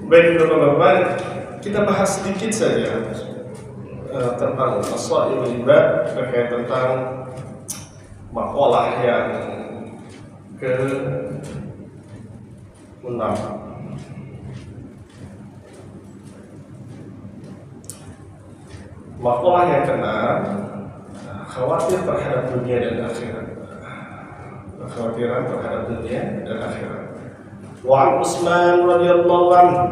Baik teman-teman, kita bahas sedikit saja tentang as-shairul libad, terkait tentang makalah yang ke-6. Makalah yang ke-6, khawatir terhadap dunia dan akhirat. Kekhawatiran terhadap dunia dan akhirat. Wa Utsman radhiyallahu anhu,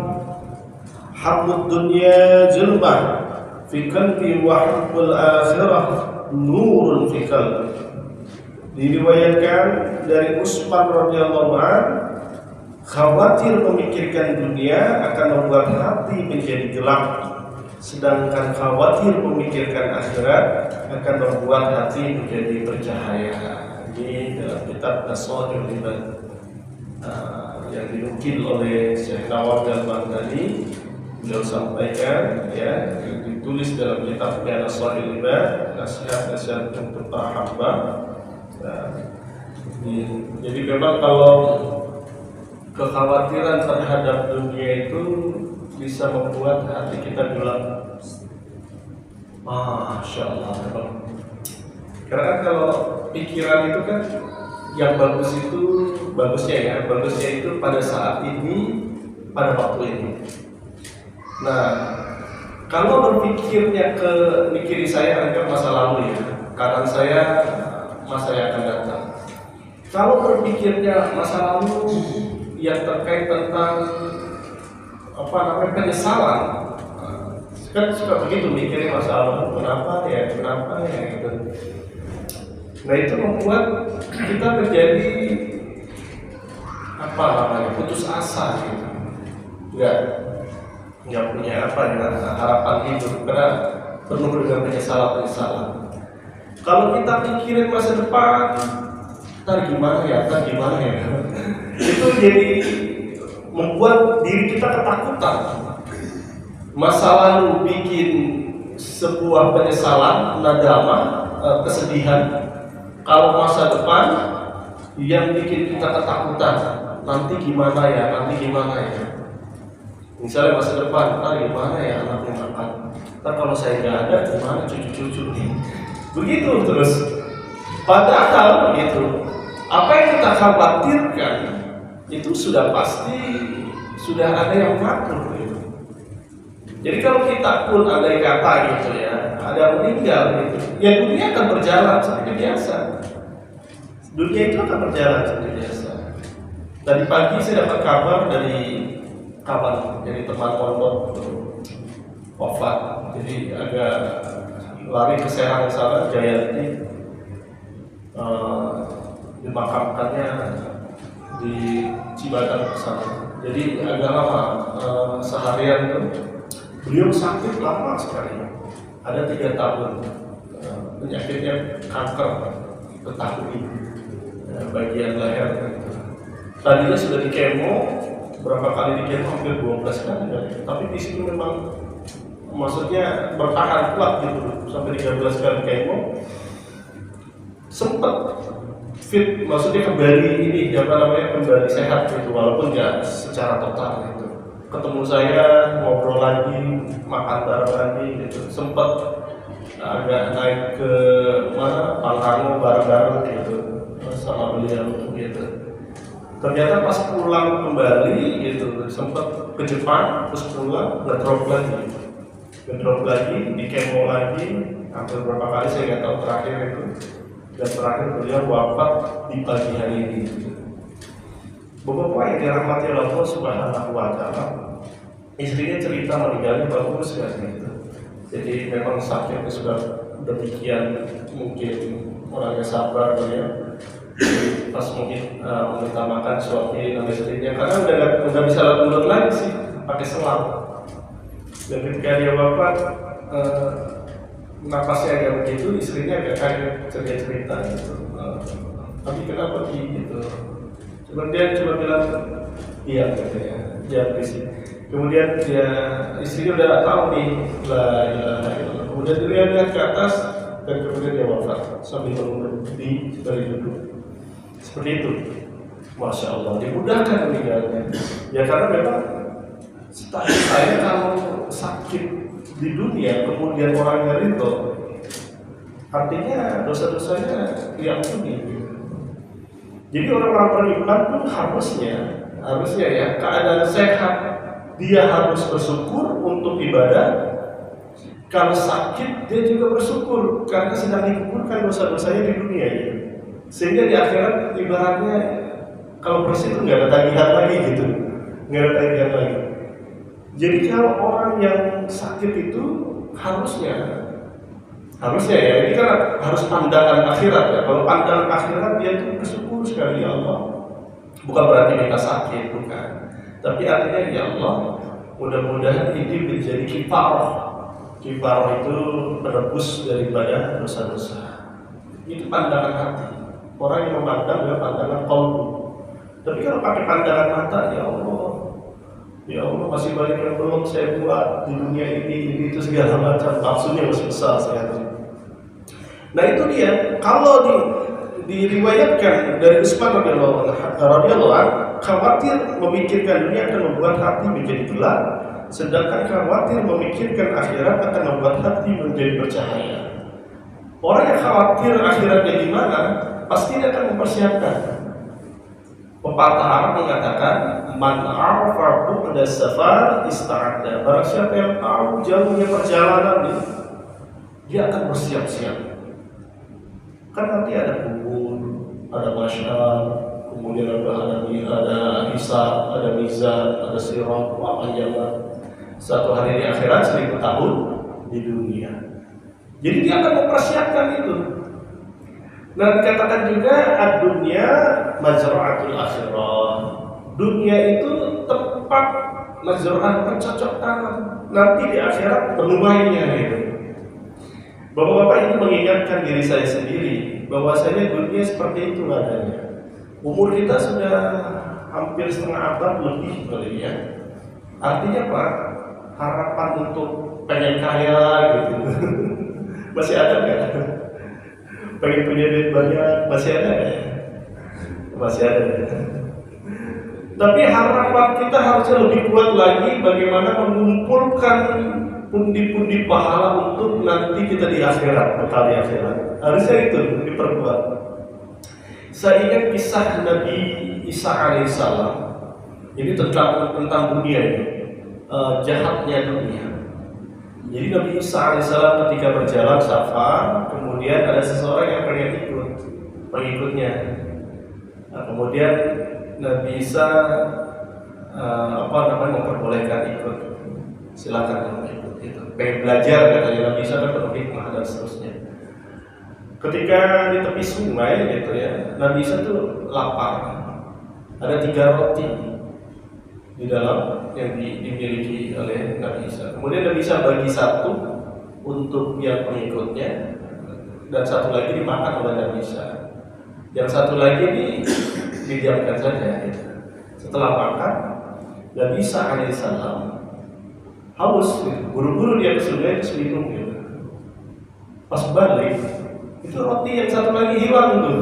habbud dunya zulmah fi qalbi wa hubbul akhirah nurun fi qalbi. Diriwayatkan dari Utsman radhiyallahu anhu, khawatir memikirkan dunia akan membuat hati menjadi gelap, sedangkan khawatir memikirkan akhirat akan membuat hati menjadi bercahaya. Ini dalam kitab As-Shairul Libad yang dinukil oleh Syekh Nawaf Al-Baghdadi. Beliau sampaikan, ya, yang ditulis dalam kitab As-Shairul Libad, nasihat-nasihat untuk para hamba. Jadi memang kalau kekhawatiran terhadap dunia itu bisa membuat hati kita gelap. Masya Allah. Karena kan kalau pikiran itu kan yang bagusnya itu pada saat ini, pada waktu ini. Nah, kalau berpikirnya ke kiri saya anggap masa lalu, ya, kanan saya masa yang akan datang. Kalau berpikirnya masa lalu yang terkait tentang penyesalan, kan suka begitu mikirnya masa lalu, kenapa ya gitu. Nah, itu membuat kita menjadi putus asa gitu. Nggak punya harapan hidup karena penuh dengan penyesalan. Kalau kita pikirin masa depan, ntar gimana ya itu jadi membuat diri kita ketakutan. Masa lalu bikin sebuah penyesalan, nadamah, kesedihan. Kalau masa depan yang bikin kita ketakutan, nanti gimana ya. Misalnya masa depan, gimana ya anaknya makan, ntar kalau saya nggak ada gimana cucu-cucu nih. Begitu terus. Padahal gitu, apa yang kita khawatirkan itu sudah pasti sudah ada yang mengatur gitu. Jadi kalau kita pun andai kata gitu ya, ada meninggal gitu, ya dunia akan berjalan seperti biasa. Dunia itu akan berjalan seperti biasa. Tadi pagi saya dapat kabar dari kawan, dari teman pondok wafat. Jadi agak lari ke Serang sana, Jayanti, dimakamkannya di Cibadak sana. Jadi agak lama, seharian tuh. Beliau sakit lama sekali, ada 3 tahun. Penyakitnya kanker ketahui bagian leher. Tadinya sudah di kemo, berapa kali di kemo, hampir 12 kali. Tapi di situ memang maksudnya bertahan kuat gitu, sampai 13 kali kemo. Sempat fit, maksudnya kembali kembali sehat gitu, walaupun nggak secara total gitu. Ketemu saya, ngobrol lagi, makan bareng lagi gitu. Sempat agak naik ke Pangrango bareng-bareng gitu sama beliau gitu. Ternyata pas pulang kembali gitu, sempat ke Jepang, terus pulang ngedrop lagi, di kemo lagi, hampir berapa kali saya nggak tahu terakhir itu. Dan terakhir beliau wafat di pagi hari ini. Bapak yang dirahmati Allah Subhanahu wa Ta'ala, istrinya cerita meninggalnya bagus gitu. Jadi memang sakitnya sudah demikian, mungkin orangnya sabar beliau. Pas mungkin meminta makan suapin sama istrinya, karena udah bisa lembut lagi sih, pakai selang. Dan ketika dia wafat, napasnya agak begitu, istrinya agak kaget cerita gitu. Tapi kenapa gitu? Kemudian cuma bilang iya katanya, dia berisik. Kemudian istrinya udah tahu nih, kemudian dia lihat ke atas dan kemudian dia wafat sambil menunggu dari duduk. Seperti itu, masya Allah, dimudahkan meninggalnya. Ya karena memang Setahu saya kalau sakit di dunia kemudian orangnya ridho, artinya dosa-dosanya diampuni. Jadi orang-orang beriman pun harusnya ya keadaan sehat dia harus bersyukur untuk ibadah. Kalau sakit dia juga bersyukur karena sedang dikuburkan dosa-dosanya di dunia ini. Sehingga di akhirat ibaratnya kalau bersih itu nggak ada tagihan lagi gitu, nggak ada tagihan lagi. Jadi kalau orang yang sakit itu harusnya ya ini kan harus pandangan akhirat ya. Kalau pandangan akhirat dia itu bersyukur sekali, ya Allah. Bukan berarti kita sakit, bukan. Tapi artinya ya Allah, mudah-mudahan ini menjadi kifarah. Kifarah itu menebus daripada dosa-dosa. Itu pandangan hati. Orang yang memandang dengan pandangan qalbu. Tapi kalau pakai pandangan mata, ya Allah masih banyak yang belum saya buat di dunia ini itu segala macam. Maksudnya masih besar sekali. Nah itu dia. Kalau diriwayatkan dari Utsman radhiyallahu anhu, khawatir memikirkan dunia akan membuat hati menjadi gelap, sedangkan khawatir memikirkan akhirat akan membuat hati menjadi bercahaya. Orang yang khawatir akhiratnya gimana, pasti dia akan mempersiapkan. Pepatah Arab mengatakan, man arafa bu'da safar ista'adda. Barang siapa yang tahu jauhnya perjalanan dia akan bersiap-siap. Kan nanti ada kubur, ada masyar, kemudian ada hisab, ada mizan, ada sirat, panjang. Satu hari di akhirat 1000 tahun di dunia. Jadi dia akan mempersiapkan itu. Nah dikatakan juga ad-dunya mazra'atul akhirah. Dunia itu tempat mazra'ah, bercocok tanam. Nanti di akhirat penuainya gitu. Bapak-bapak ini mengingatkan diri saya sendiri bahwasanya dunia seperti itu adanya. Umur kita sudah hampir setengah abad lebih kali ya. Artinya Pak, harapan untuk pengen kaya gitu masih ada nggak? Pengen punya duit banyak masih ada nggak? Masih ada. Tapi harapan kita harusnya lebih kuat lagi bagaimana mengumpulkan pundi-pundi pahala untuk nanti kita di akhirat, bekal di akhirat. Harusnya itu diperkuat. Saya ingat kisah Nabi Isa alaihissalam. Ini tentang dunia ini, jahatnya dunia. Jadi Nabi Isa alaihissalam ketika berjalan safar, kemudian ada seseorang yang pengen ikut, pengikutnya. Nah, kemudian Nabi Isa memperbolehkan ikut. Silakan ikut. Gitu. Pengen belajar katanya Nabi Isa kan penuh hikmah dan seterusnya. Ketika di tepi sungai gitu ya, Nabi Isa tuh lapar. Ada 3 roti di dalam yang dimiliki oleh Nabi Isa. Kemudian Nabi Isa bagi 1 untuk yang pengikutnya dan 1 lagi dimakan oleh Nabi Isa. Yang 1 lagi didiamkan saja. Gitu. Setelah makan, Nabi Isa alaihissalam haus, gitu. Buru-buru dia ke sungai terus minum gitu. Pas balik, itu roti yang 1 lagi hilang tuh.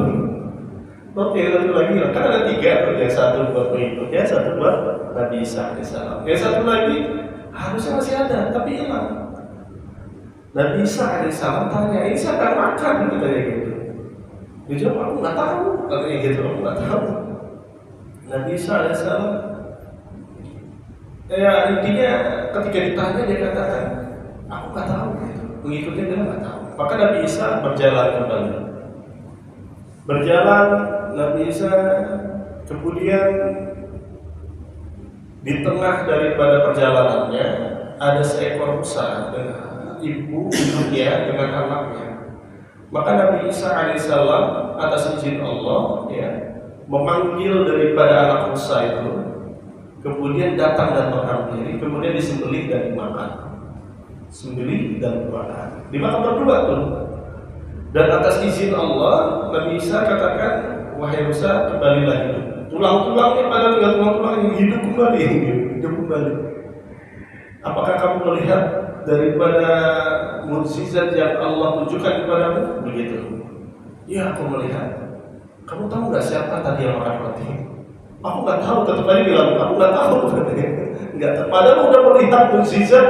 Roti yang 1 lagi hilang. Kan ada 3 tuh, yang 1 buat pengikutnya, 1 buat Nabi Isa alaihissalam. Yang 1 lagi harusnya masih ada, tapi hilang. Nabi Isa alaihissalam tanya, ini siapa yang makan? Katanya gitu. Dia jawab, aku nggak tahu. Katanya gitu, aku nggak tahu. Nabi Isa alaihissalam ya intinya ketika ditanya dia katakan aku nggak tahu gitu. Pengikutnya dia nggak tahu. Maka Nabi Isa berjalan kembali. Nabi Isa kemudian di tengah daripada perjalanannya ada seekor rusa dengan ibunya dengan anaknya. Maka Nabi Isa alaihissalam atas izin Allah ya memanggil daripada anak rusa itu, kemudian datang dan menghampiri, kemudian disembelih dan dimakan. Dimakan berdua tuh. Dan atas izin Allah, Nabi Isa katakan, wahai rusa, kembalilah hidup. Tulang-tulangnya pada tinggal tulang-tulang yang hidup kembali. Apakah kamu melihat daripada mukjizat yang Allah tunjukkan kepadamu? Begitu. Ya, aku melihat. Kamu tahu nggak siapa tadi yang makan roti? Aku nggak tahu, tetap aja bilang aku nggak tahu. Nggak tahu. Padahal udah melihat mukjizat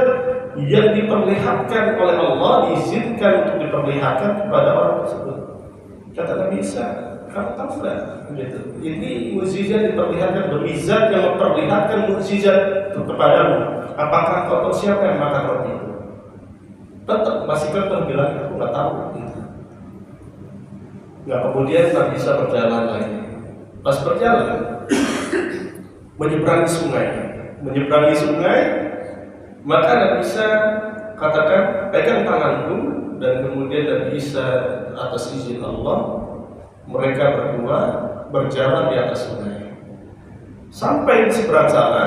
yang diperlihatkan oleh Allah, diizinkan untuk diperlihatkan kepada orang tersebut. Kata Nabi Isa, kamu tahu nggak? Gitu. Ini mukjizat diperlihatkan, mukjizat yang memperlihatkan mukjizat itu kepadamu. Apakah kau tahu siapa yang makan roti itu? Tetap masih kan bilang aku nggak tahu. Gitu. Nggak, kemudian Nabi Isa berjalan lagi. Pas berjalan menyeberangi sungai, maka Nabi Isa katakan, pegang tanganku, dan kemudian Nabi Isa atas izin Allah, mereka berdua berjalan di atas sungai. Sampai di seberang sana,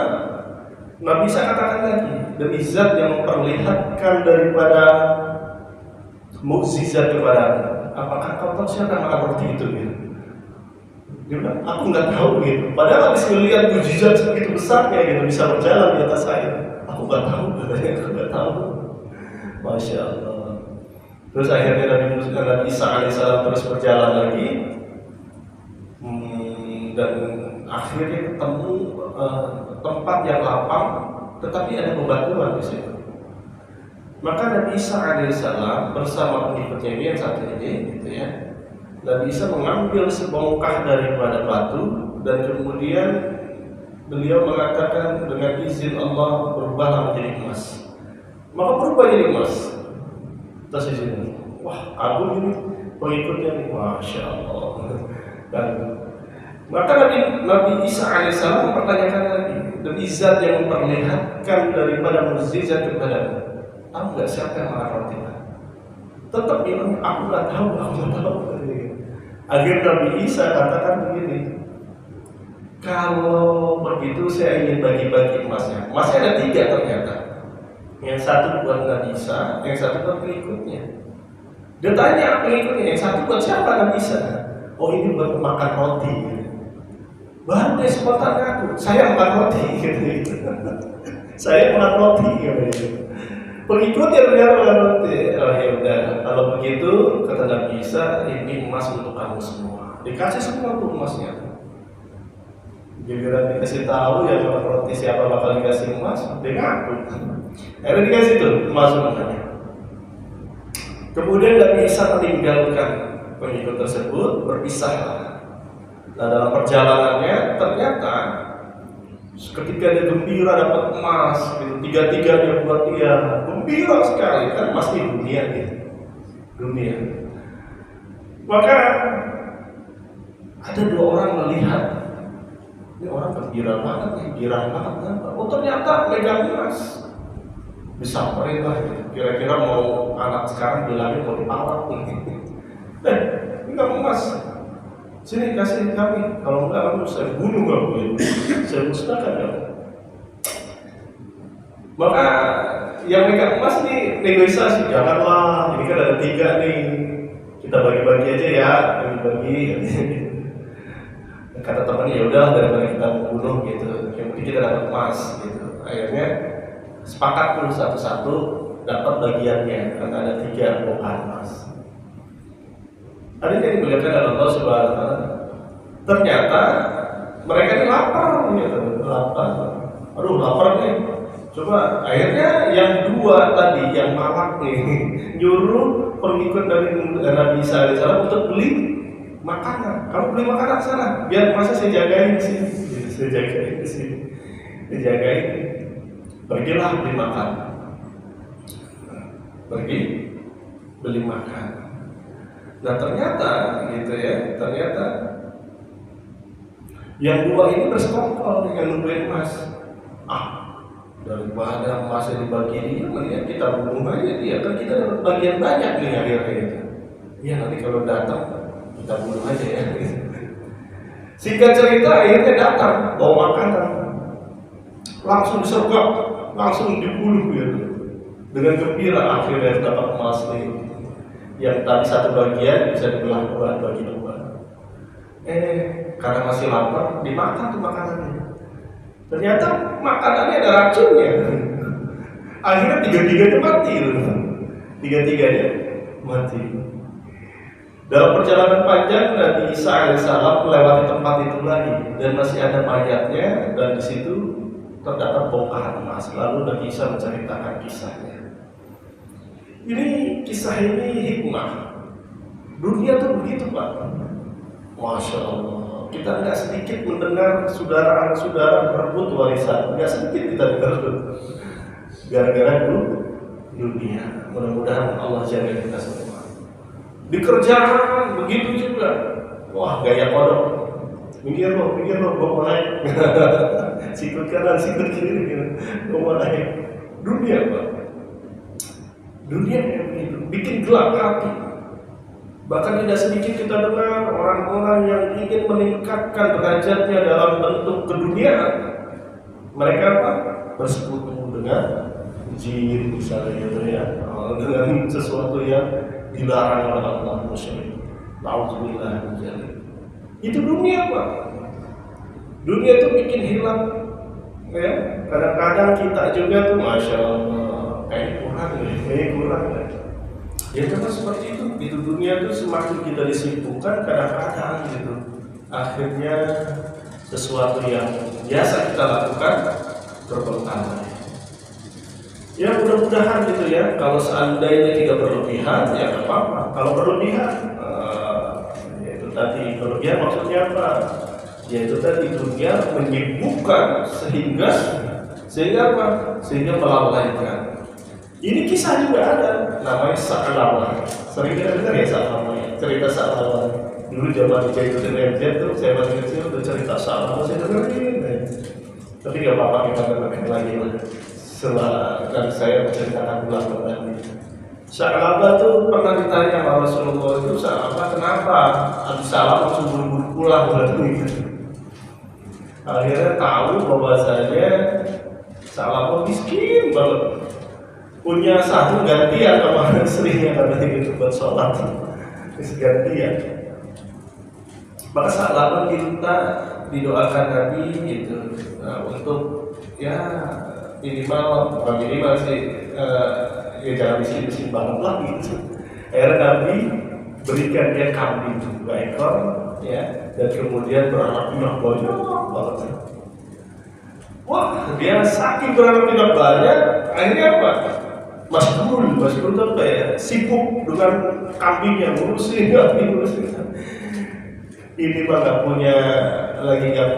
Nabi Isa katakan lagi, demi zat yang memperlihatkan daripada mukjizat kepadamu, apakah kau tahu siapa yang makan roti itu? Gitu. Dia bilang, aku nggak tahu gitu. Padahal habis melihat mukjizat sebegitu besarnya gitu, bisa berjalan di atas air. Aku nggak tahu, katanya aku nggak tahu. Masya Allah. Terus akhirnya Nabi Isa alaihissalam terus berjalan lagi, dan akhirnya ketemu tempat yang lapang, tetapi ada bebatuan di situ. Maka Nabi Isa alaihissalam bersama pengikutnya ini yang satu ini, gitu ya. Nabi Isa mengambil sebongkah daripada batu, dan kemudian beliau mengatakan dengan izin Allah berubahlah menjadi emas. Maka berubah jadi emas. Atas izin. Wah, kagum ini pengikutnya nih, masya Allah. Dan maka Nabi Isa alaihissalam mempertanyakan lagi, demi zat yang memperlihatkan daripada mukjizat kepadamu, tahu nggak siapa yang makan roti? Tetap bilang, aku nggak tahu. Akhirnya Nabi Isa katakan begini, kalau begitu saya ingin bagi-bagi emasnya. Emasnya ada 3 ternyata. Yang satu buat Nabi Isa, yang satu buat pengikutnya. Dia tanya pengikutnya, yang satu buat siapa Nabi Isa? Oh, ini buat makan roti. Baru dia spontan ngaku, saya makan roti. Saya makan roti. Pengikutnya ternyata makan roti. Oh ya udah, kalau begitu kata Nabi Isa, ini emas untuk kamu semua. Dikasih semua tuh emasnya. Giliran dikasih tahu ya makan roti siapa bakal dikasih emas, dia ngaku. Akhirnya dikasih tuh emas semuanya. Kemudian Nabi Isa meninggalkan pengikut tersebut, berpisah. Nah, dalam perjalanannya ternyata ketika dia gembira dapat emas, gitu, 3-3 buat dia gembira sekali, kan emas di dunia gitu, dunia. Maka ada 2 orang melihat, ini orang gembira banget nih, girang banget kenapa? Oh ternyata megang emas. Disamperin lah, gitu. Kira-kira mau anak sekarang bilangin mau dipalak nih. Ini kamu emas, sini kasih kami, kalau enggak kamu saya bunuh kamu, saya musnahkan kamu. Maka yang megang emas nih negosiasi, janganlah, ini kan ada 3 nih, kita bagi-bagi aja ya, bagi-bagi. Kata temannya, ya udah daripada kita membunuh gitu, yang penting kita dapat emas gitu. Akhirnya sepakat dulu satu-satu dapat bagiannya, karena ada 3 bongkar emas. Ada yang dimuliakan oleh Allah Subhanahu wa Ta'ala. Ternyata mereka ini lapar gitu, lapar. Aduh lapar nih. Coba akhirnya yang 2 tadi yang malak nih nyuruh pengikut dari Nabi Isa alaihissalam untuk beli makanan. Kamu beli makanan sana, biar masa saya jagain di sini. Saya jagain di sini. Dijagain. Pergilah beli makan. Pergi beli makan. Nah ternyata gitu ya, ternyata yang 2 ini bersekongkol dengan nungguin emas. Daripada emasnya dibagi dia, mendingan kita bunuh aja dia, kan kita dapat bagian banyak nih akhirnya gitu. Iya nanti kalau datang kita bunuh aja ya. Singkat cerita akhirnya datang bawa makanan, langsung disergap, langsung dibunuh gitu. Dengan gembira akhirnya dapat emas nih. Yang tadi 1 bagian bisa dibelah 2 bagi 2. Karena masih lapar dimakan tuh makanannya. Ternyata makanannya ada racunnya. Akhirnya 3-3-nya mati. 3-3-nya mati. Dalam perjalanan panjang Nabi Isa alaihissalam melewati tempat itu lagi dan masih ada mayatnya dan di situ terdapat bongkahan emas. Lalu Nabi Isa menceritakan kisahnya. Ini kisah ini hikmah. Dunia tuh begitu Pak. Masya Allah. Kita nggak sedikit mendengar saudara-saudara berebut warisan. Nggak sedikit kita dengar tuh. Gara-gara dunia. Mudah-mudahan Allah jaga kita semua. Di kerjaan begitu juga. Wah, gaya kodok. Minggir lo, gua mau naik. Sikut kanan, sikut kiri, gua mau naik. Dunia Pak. Dunia yang begitu, bikin gelap hati. Bahkan tidak sedikit kita dengar orang-orang yang ingin meningkatkan derajatnya dalam bentuk keduniaan. Mereka apa? Bersekutu dengan jin misalnya gitu ya, dengan sesuatu yang dilarang oleh Allah musyrik. Nauzubillah min dzalik. Itu dunia Pak. Dunia itu bikin hilang. Ya, kadang-kadang kita juga tuh masya Allah kayak kurang. Ya karena seperti itu dunia itu semakin kita disibukkan kadang-kadang gitu. Akhirnya sesuatu yang biasa kita lakukan bertentangan. Ya mudah-mudahan gitu ya, kalau seandainya tidak berlebihan ya nggak apa-apa. Kalau berlebihan, yaitu tadi berlebihan maksudnya apa? Yaitu tadi dunia menyibukkan sehingga apa? Sehingga melalaikan. Ini kisah juga ada, namanya Sa'labah. Sering kita dengar ya Sa'labah, cerita Sa'labah. Dulu zaman Jaituddin MZ tuh saya masih kecil udah cerita Sa'labah saya dengerin. Tapi nggak apa-apa kita dengerin lagi lah. Dan saya menceritakan ulang kembali. Sa'labah tuh pernah ditanya sama Rasulullah itu, Sa'labah kenapa? Habis salam langsung buru-buru pulang gitu. Akhirnya tahu bahwasanya Sa'labah miskin banget. Punya satu gantian sama istrinya katanya gitu buat sholat. Gantian. Maka Sa'labah minta didoakan Nabi gitu untuk ya minimal sih ya jangan disin banget lah gitu. Akhirnya Nabi berikan dia kambing 2 ekor ya, dan kemudian beranak pinak banyak banget. Wah, dia saking beranak pinak banyak, akhirnya apa? Mas'ul itu apa ya? Sibuk dengan kambing yang ngurusin. Ini mah nggak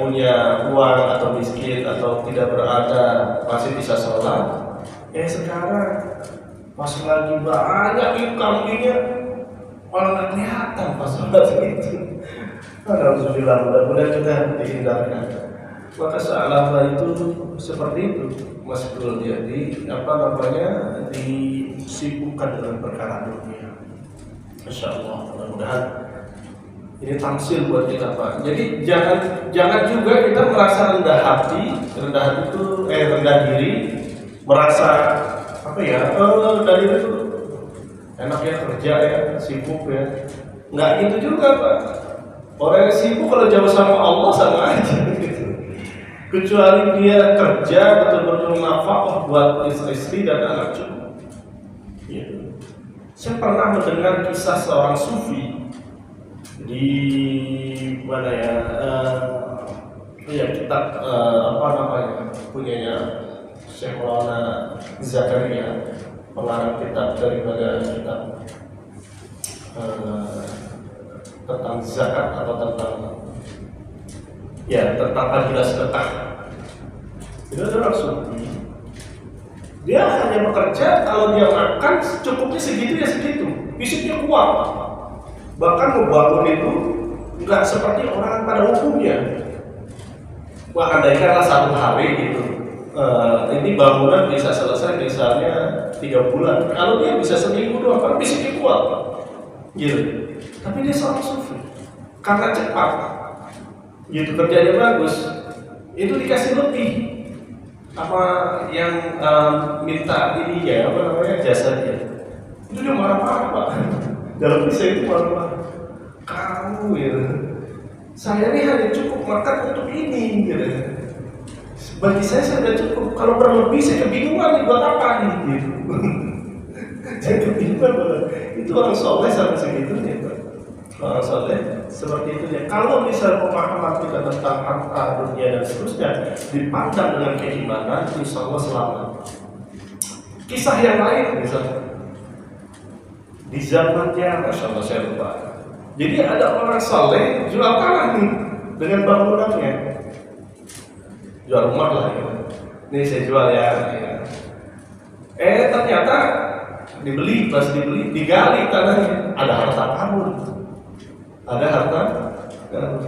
punya uang atau miskin atau tidak berada masih bisa sholat. Sekarang pas lagi banyak itu kambingnya malah nggak kelihatan pas sholat itu. Alhamdulillah, mudah-mudahan kita dihindarkan. Maka Sa'labah itu seperti itu, Mas'ul jadi disibukkan dengan perkara dunia. Masya Allah, mudah-mudahan ini tamsil buat kita Pak. Jadi jangan juga kita merasa rendah hati itu rendah diri, merasa dari itu enak ya kerja ya, sibuk ya. Nggak gitu juga Pak. Orang yang sibuk kalau jauh sama Allah sama aja gitu. Kecuali dia kerja betul-betul nafkah buat istri dan anak cucu. Gitu. Saya pernah mendengar kisah seorang sufi di mana ya kitab punyanya Syekh Maulana Zakaria, pengarang kitab daripada kitab tentang zakat atau tentang fadilah sedekah. Itu adalah sufi. Dia hanya bekerja, kalau dia makan cukupnya segitu ya segitu, fisiknya kuat. Bahkan membangun itu nggak seperti orang pada umumnya. Wah, andaikanlah 1 hari gitu, ini bangunan bisa selesai misalnya 3 bulan. Kalau dia bisa seminggu doang, kan fisiknya kuat, gitu. Tapi dia seorang sufi, karena cepat, gitu kerjanya bagus, itu dikasih lebih. Apa yang minta ini ya jasanya, itu dia marah-marah Pak. Dalam kisah itu marah-marah. Kamu ya, saya ini hanya cukup makan untuk ini gitu. Bagi saya sudah cukup. Kalau berlebih saya kebingungan nih buat apa nih gitu. Saya kebingungan banget. Itu orang soleh sampai segitunya Pak. Orang soleh seperti itu ya. Kalau misal pemahaman kita tentang harta dunia dan seterusnya dipandang dengan keimanan, insya Allah selamat. Kisah yang lain misalnya di zamannya, masya Allah saya lupa. Jadi ada orang soleh jual tanah nih dengan bangunannya, jual rumah lah ya. Ini saya jual ya. Ternyata dibeli, pas dibeli digali tanahnya, ada harta karun, ada harta karun.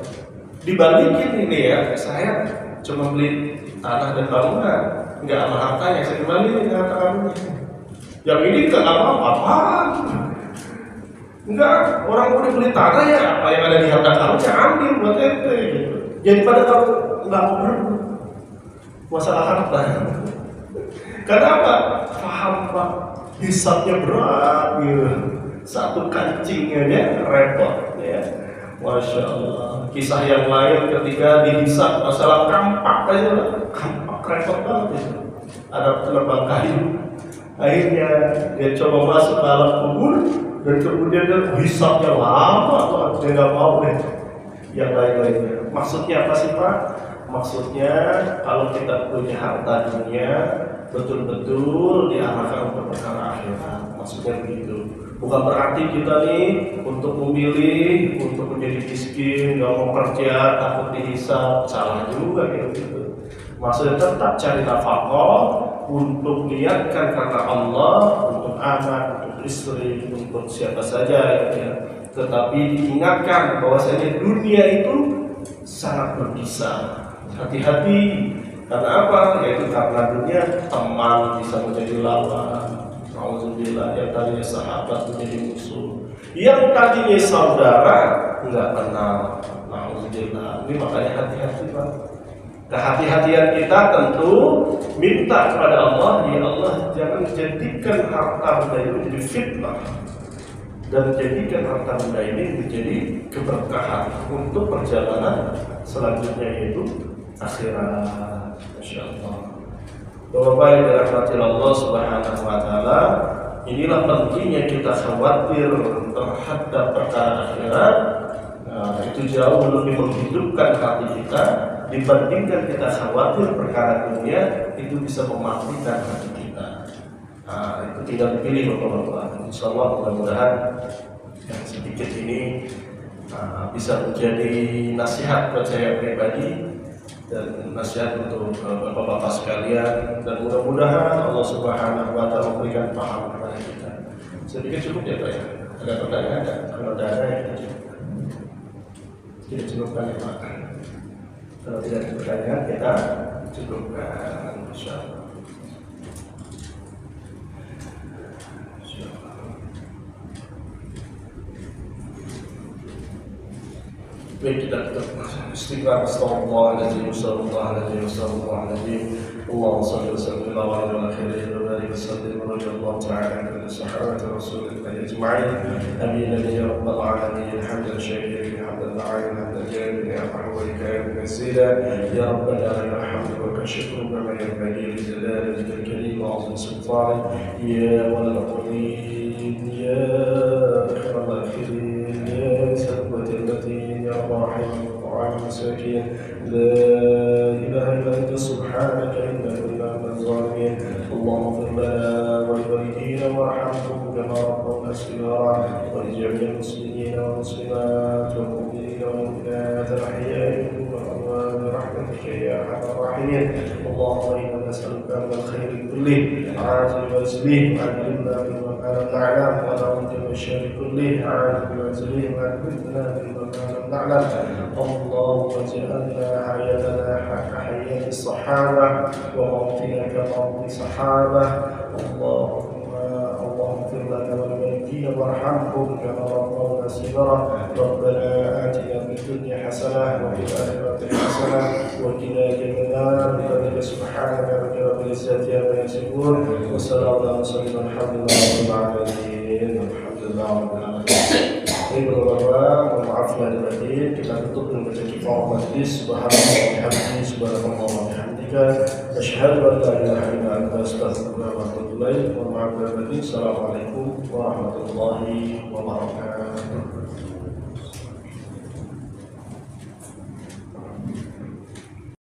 Dibalikin ini ya, saya cuma beli tanah dan bangunan, nggak sama hartanya, saya kembaliin harta karunnya. Yang ini kita nggak mau apaan? Enggak, orang udah beli tanah ya, apa yang ada di harta karunnya ambil buat ente gitu. Jadi pada kamu nggak mau berebut masalah harta. Kenapa? Paham Pak, hisabnya berat gitu. Satu kancing aja repot ya. Masya Allah. Kisah yang lain ketika dihisab masalah kampak aja, kampak repot banget ya. Ada terbang kayu. Akhirnya dia coba masuk ke alam kubur dan kemudian dia hisabnya lama atau dia nggak mau deh yang lain-lainnya. Maksudnya apa sih Pak? Maksudnya kalau kita punya harta dunia betul-betul diarahkan untuk perkara akhirat. Maksudnya begitu. Bukan berarti kita nih untuk memilih untuk menjadi miskin, nggak mau kerja, takut dihisab, salah juga gitu. Maksudnya tetap cari nafkah untuk niatkan karena Allah, untuk anak, untuk istri, untuk siapa saja ya. Tetapi diingatkan bahwasanya dunia itu sangat berbisa. Hati-hati. Karena apa? Yaitu karena dunia teman bisa menjadi lawan. Alhamdulillah, yang tadinya sahabat menjadi musuh, yang tadinya saudara nggak kenal. Alhamdulillah. Ini makanya hati-hati Pak. Kehati-hatian kita tentu minta kepada Allah, ya Allah jangan jadikan harta benda ini menjadi fitnah dan jadikan harta benda ini menjadi keberkahan untuk perjalanan selanjutnya yaitu akhirat. Masya Allah. Bapak yang dirahmati Allah Subhanahu wa Ta'ala, inilah pentingnya kita khawatir terhadap perkara akhirat. Itu jauh lebih menghidupkan hati kita dibandingkan kita khawatir perkara dunia, itu bisa mematikan hati kita. Itu tinggal dipilih Bapak-bapak. Insya Allah mudah-mudahan yang sedikit ini bisa menjadi nasihat buat saya pribadi dan nasihat untuk bapak-bapak sekalian, dan mudah-mudahan Allah Subhanahu wa Ta'ala memberikan paham kepada kita. Sedikit cukup ya Pak ya? Ada pertanyaan enggak? Kalau ada ya kita cukup. Tidak cukupkan ya Pak. Kalau tidak ada pertanyaan kita cukupkan. Insya Allah. Baik, kita istighfar, astagfirullahaladzim, astagfirullahaladzim, astagfirullahaladzim. Allahumma salli wa sallim ala khairin wa barik wa sallim wa radiyallahu ta'ala an sahabati rasulillah ajma'in. Amin ya rabbal alamin. Hamdan shakiran, hamdan da'iyan, hamdan jamilan, ya rahman karim kasira. Ya rabbana lakal hamdu wa shukru kama yanbaghi li jalali wajhikal karim wa 'azimi sultanik. Ya walal qulim, ya akhral akhirin, ya sabbatil latin, ya rahim وعلى المساكين. لا إله إلا أنت سبحانك إنا كنا من الظالمين. اللهم اغفر لنا ولوالدينا وارحمهم كما ربونا صغارا ولجميع المسلمين والمسلمات والمؤمنين والمؤمنات الأحياء منهم والأموات برحمتك يا أرحم الراحمين. اللهم إنا نسألك من الخير كله عاجل وآجله وعلمنا بما لم نعلم ونعوذ من الشر كله عاجل وآجله وعلمنا بما لم نعلم. اللهم اجعلنا حياتنا كحياة الصحابة وموتنا كموت الصحابة. اللهم اغفر لنا ولوالدينا وارحمهم كما ربونا صغارا. ربنا آتنا في الدنيا حسنة وفي الآخرة حسنة وقنا عذاب النار. بفضلك سبحانك رب العزة عما يصفون وسلام على المرسلين والحمد لله رب العالمين. الحمد لله رب العالمين. Bapak, maaf lahir batin, kita tutup dengan baca kifayah majlis. Subhanallah wa bihamdihi, subhanallah wa bihamdika, asyhadu an la ilaha illa anta, astaghfiruka wa atubu ilaik. Assalamualaikum warahmatullahi wabarakatuh.